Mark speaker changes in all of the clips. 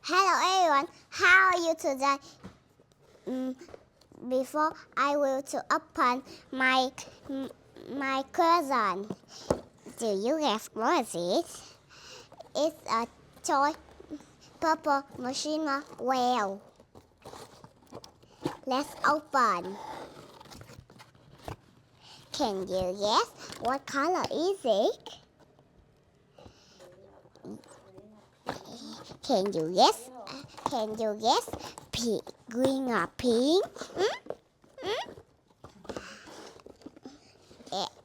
Speaker 1: Hello everyone, how are you today? Before I will to open my present. Do you guess what is it? It's a toy purple machine whale. Let's open. Can you guess what color is it? Can you guess? Can you guess? Green or pink?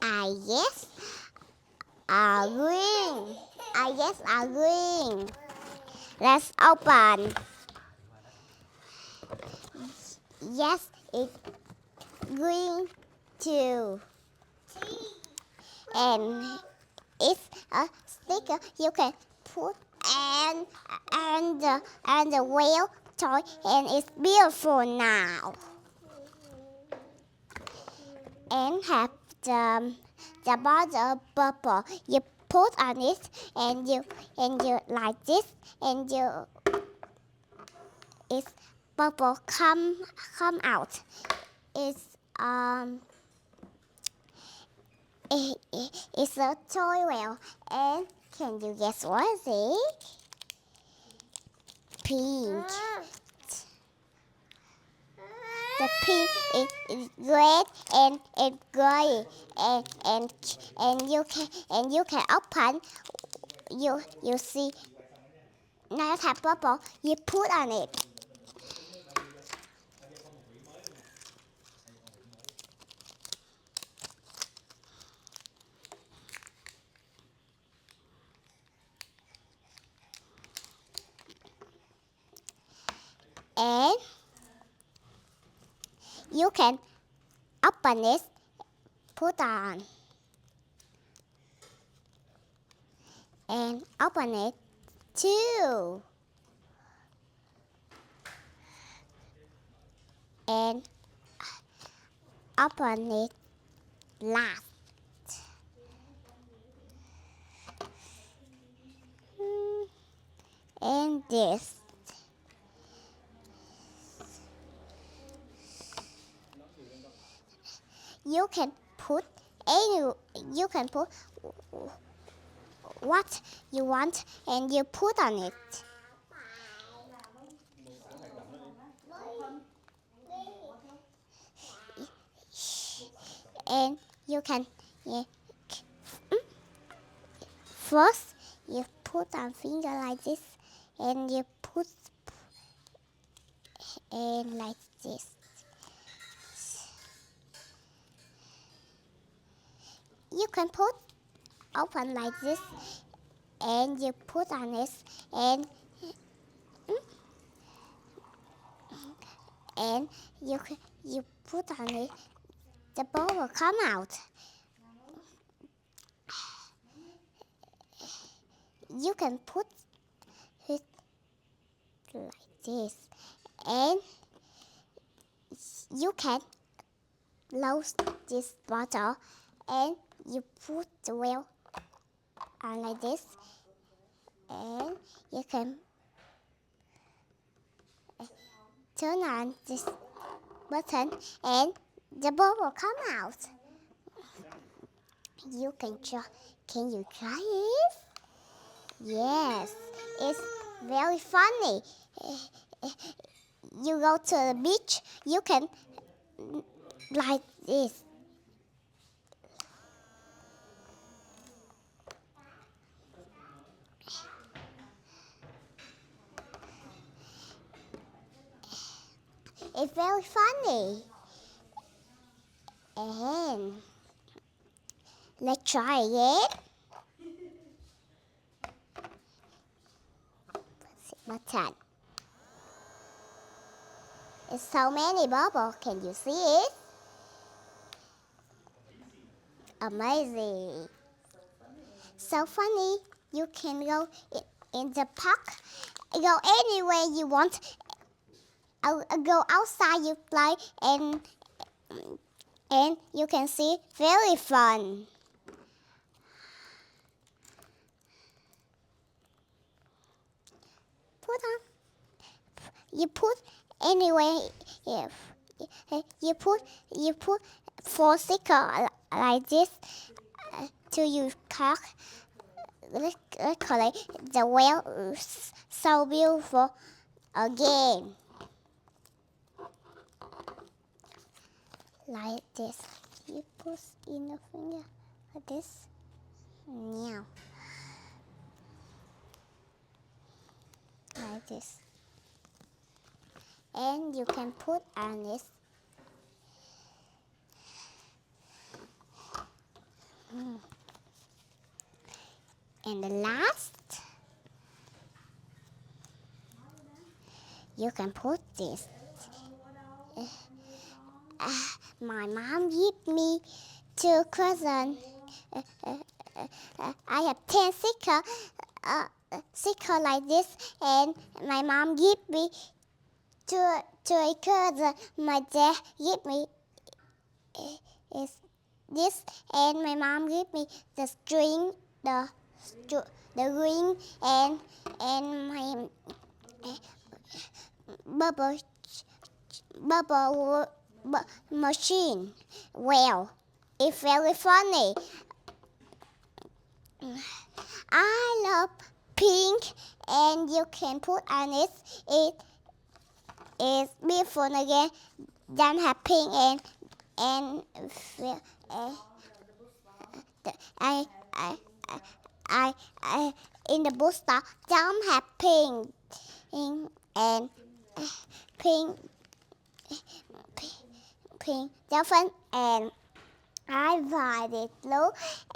Speaker 1: I guess green. I guess green. Let's open. Yes, it's green too. And it's a sticker you can put and the whale toy, and it's beautiful now. And have the border purple. You put on it and you like this, and it's purple come out. It's it's a toy whale. And can you guess what is it? Pink. The pink is red and gray, and you can open. You see now it have purple. You put on it. And you can open it, put on, and open it too. And open it last. And this. You can put what you want, and you put on it. And you can first you put on finger like this, and you put and like this. You can put open like this, and you put on it, and you put on it. The ball will come out. You can put it like this, and you can close this bottle, and you put the whale on like this, and you can turn on this button, and the ball will come out. You can try. Can you try it? Yes, it's very funny. You go to the beach, you can like this. It's very funny. And let's try it. Button. It's so many bubbles. Can you see it? Amazing. So funny. You can go in the park, go anywhere you want. Go outside, you play, and you can see very fun. Put on. you put anyway. If you put 4 stickers like this to your car. Luckily, the whale is so beautiful again. Like this. You put in the finger like this. Now. Like this. And you can put on this. And the last, you can put this. My mom gave me 2 cousins. I have 10 stickers like this, and my mom gave me 2 cousins. My dad gave me is this, and my mom gave me the string, the ring, and my bubble machine. Well, it's very funny. I love pink, and you can put on it. It is beautiful again. Then have pink and I in the bookstore. Don't have pink and pink dolphin, and I buy it blue,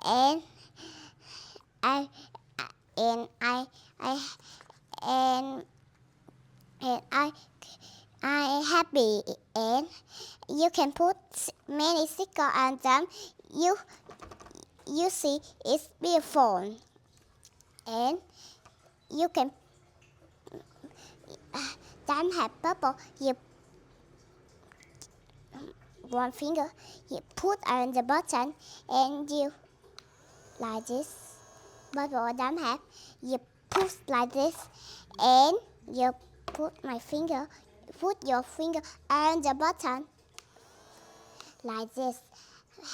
Speaker 1: and I happy, and you can put many stickers on them. You see it's beautiful, and you can then have bubble. You 1 finger, you put on the button, and you like this. Bubble then have, you push like this, and you put your finger on the button like this.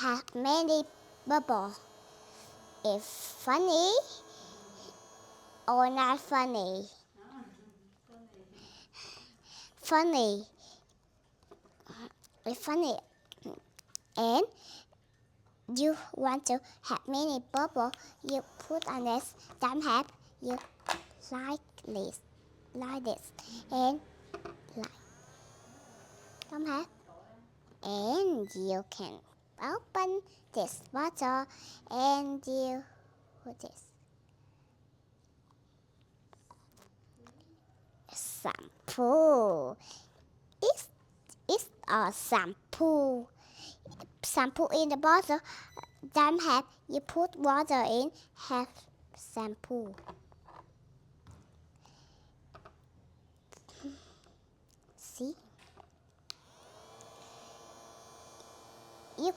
Speaker 1: Have many bubbles. It's funny or not funny? Funny. It's funny. And you want to have many bubbles, you put on this, then have you like this, and like, don't have, and you can open this bottle, and you put this shampoo. It's a shampoo in the bottle. Then have you put water in, have shampoo. See? You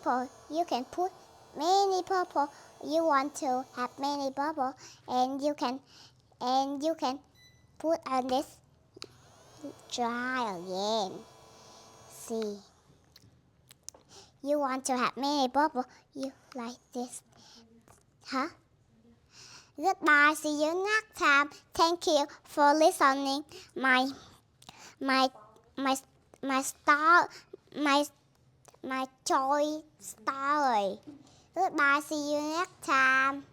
Speaker 1: can put many bubbles. You want to have many bubbles, and you can put on this. Try again. See? You want to have many bubbles, you like this. Huh? Goodbye, see you next time. Thank you for listening my toy story. Goodbye, see you next time.